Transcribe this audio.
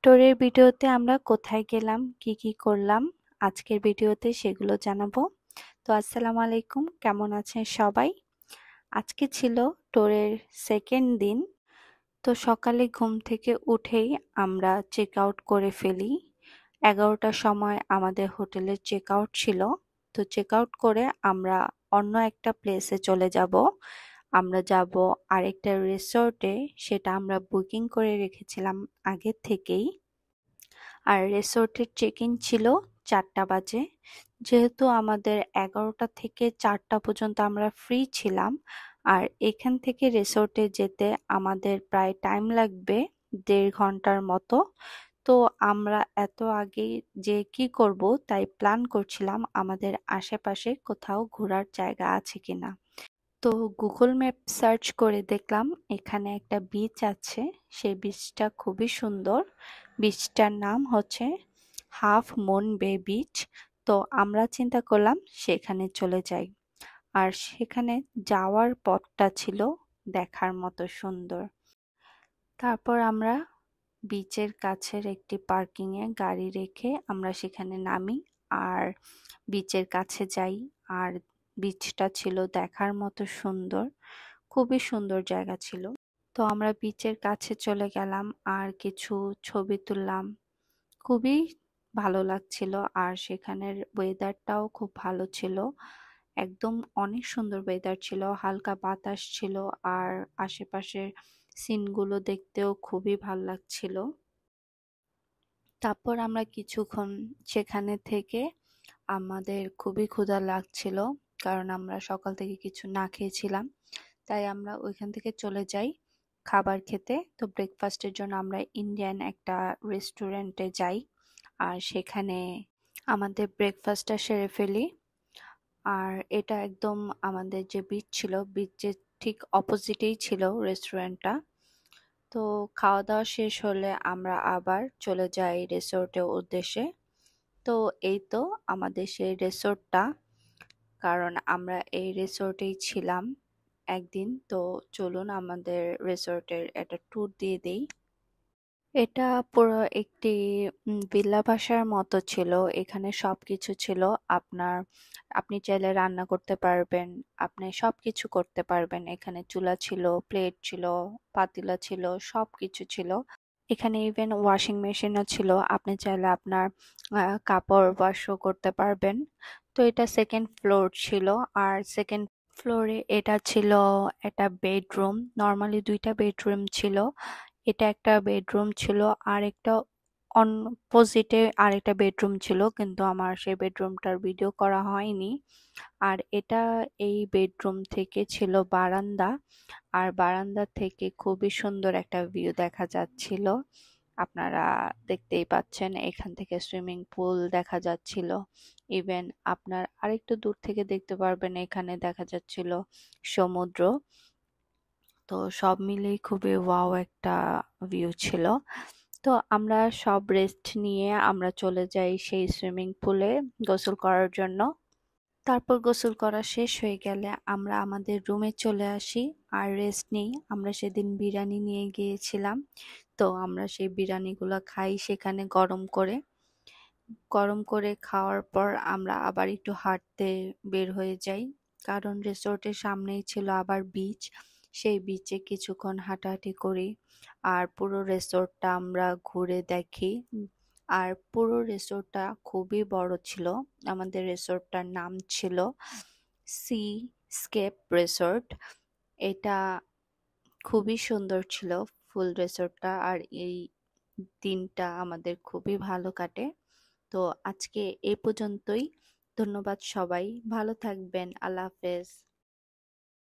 ট্যুরের ভিডিওতে আমরা কোথায় গেলাম, কি কি করলাম, আজকের ভিডিওতে সেগুলো জানাবো। তো আসসালামু আলাইকুম, কেমন আছেন সবাই? আজকে ছিল ট্যুরের সেকেন্ড দিন। তো সকালে ঘুম থেকে উঠেই আমরা চেক আউট করে ফেলি। 11টার সময় আমাদের হোটেলের চেক আউট ছিল। তো চেক আউট করে আমরা অন্য একটা প্লেসে চলে যাব। আমরা যাব আরেকটা রিসোর্টে, সেটা আমরা বুকিং করে রেখেছিলাম আগের থেকেই। আর রিসোর্টের চেক ইন ছিল 4টা বাজে। যেহেতু আমাদের 11টা থেকে 4টা পর্যন্ত আমরা ফ্রি ছিলাম, আর এখান থেকে রিসোর্টে যেতে আমাদের প্রায় টাইম লাগবে 1.5 ঘন্টার মতো। তো আমরা এত আগে যে কি করব তাই প্ল্যান করছিলাম আমাদের আশেপাশে কোথাও ঘোরার জায়গা আছে কিনা। তো গুগল ম্যাপ সার্চ করে দেখলাম এখানে একটা বিচ আছে। সেই বিচটা খুবই সুন্দর। বিচটার নাম হচ্ছে হাফ মুন বে বিচ। তো আমরা চিন্তা করলাম সেখানে চলে যাই। আর সেখানে যাওয়ার পথটা ছিল দেখার মতো সুন্দর। তারপর আমরা বিচের কাছের একটি পার্কিংয়ে গাড়ি রেখে আমরা সেখানে নামি আর বিচের কাছে যাই। আর বিচটা ছিল দেখার মতো সুন্দর, খুবই সুন্দর জায়গা ছিল। তো আমরা বিচের কাছে চলে গেলাম আর কিছু ছবি তুললাম। খুবই ভালো লাগছিল আর সেখানের ওয়েদারটাও খুব ভালো ছিল। একদম অনেক সুন্দর ওয়েদার ছিল, হালকা বাতাস ছিল আর আশেপাশের সিনগুলো দেখতেও খুবই ভালো লাগছিল। তারপর আমরা কিছুক্ষণ সেখানে থেকে আমাদের খুবই ক্ষুধা লাগছিল, কারণ আমরা সকাল থেকে কিছু না খেয়েছিলাম। তাই আমরা ওইখান থেকে চলে যাই খাবার খেতে। তো ব্রেকফাস্টের জন্য আমরা ইন্ডিয়ান একটা রেস্টুরেন্টে যাই আর সেখানে আমাদের ব্রেকফাস্টটা সেরে ফেলি। আর এটা একদম আমাদের যে বিচ ছিল, বিচের ঠিক অপোজিটেই ছিল রেস্টুরেন্টটা। তো খাওয়া দাওয়া শেষ হলে আমরা আবার চলে যাই রিসোর্টের উদ্দেশ্যে। তো এই তো আমাদের সেই রিসোর্টটা, কারণ আমরা এই রিসোর্টেই ছিলাম একদিন। তো চলুন আমাদের রিসোর্টের একটা ট্যুর দিয়ে দেই। এটা পুরো একটি ভিল্লা বাসার মতো ছিল। এখানে সবকিছু ছিল আপনার। আপনি চাইলে রান্না করতে পারবেন, আপনি সবকিছু করতে পারবেন। এখানে চুলা ছিল, প্লেট ছিল, পাতিলা ছিল, সবকিছু ছিল। এখানে ইভেন ওয়াশিং মেশিনও ছিল, আপনি চাইলে আপনার কাপড় ওয়াশও করতে পারবেন। তো এটা সেকেন্ড ফ্লোর ছিল। আর সেকেন্ড ফ্লোরে এটা ছিল একটা বেডরুম। নর্মালি 2টা বেডরুম ছিল। এটা একটা বেডরুম ছিল, আর একটা অপোজিটে আরেকটা বেডরুম ছিল, কিন্তু আমার সেই বেডরুমটার ভিডিও করা হয়নি। আর এটা এই বেডরুম থেকে ছিল বারান্দা, আর বারান্দা থেকে খুবই সুন্দর একটা ভিউ দেখা যাচ্ছিল। আপনারা দেখতেই পাচ্ছেন এখান থেকে সুইমিং পুল দেখা যাচ্ছিল। ইভেন আপনার আরেকটু দূর থেকে দেখতে পারবেন, এখানে দেখা যাচ্ছিল সমুদ্র। তো সব মিলেই খুবই ওয়াও একটা ভিউ ছিল। তো আমরা সব রেস্ট নিয়ে আমরা চলে যাই সেই সুইমিং পুলে গোসল করার জন্য। তারপর গোসল করা শেষ হয়ে গেলে আমরা আমাদের রুমে চলে আসি আর রেস্ট নিই। আমরা সেদিন বিরিয়ানি নিয়ে গিয়েছিলাম। তো আমরা সেই বিরিয়ানিগুলো খাই সেখানে গরম করে। গরম করে খাওয়ার পর আমরা আবার একটু হাঁটতে বের হয়ে যাই, কারণ রিসোর্টের সামনেই ছিল আবার বিচ। সেই বিচে কিছুক্ষণ হাঁটাহাঁটি করি আর পুরো রিসোর্টটা আমরা ঘুরে দেখি। আর পুরো রিসোর্টটা খুবই বড় ছিল। আমাদের রিসোর্টটার নাম ছিল সি স্কেপ রিসোর্ট। এটা খুবই সুন্দর ছিল ফুল রিসোর্টটা। আর এই দিনটা আমাদের খুবই ভালো কাটে। তো আজকে এই পর্যন্তই। ধন্যবাদ সবাই, ভালো থাকবেন, আল্লাহ হাফেজ।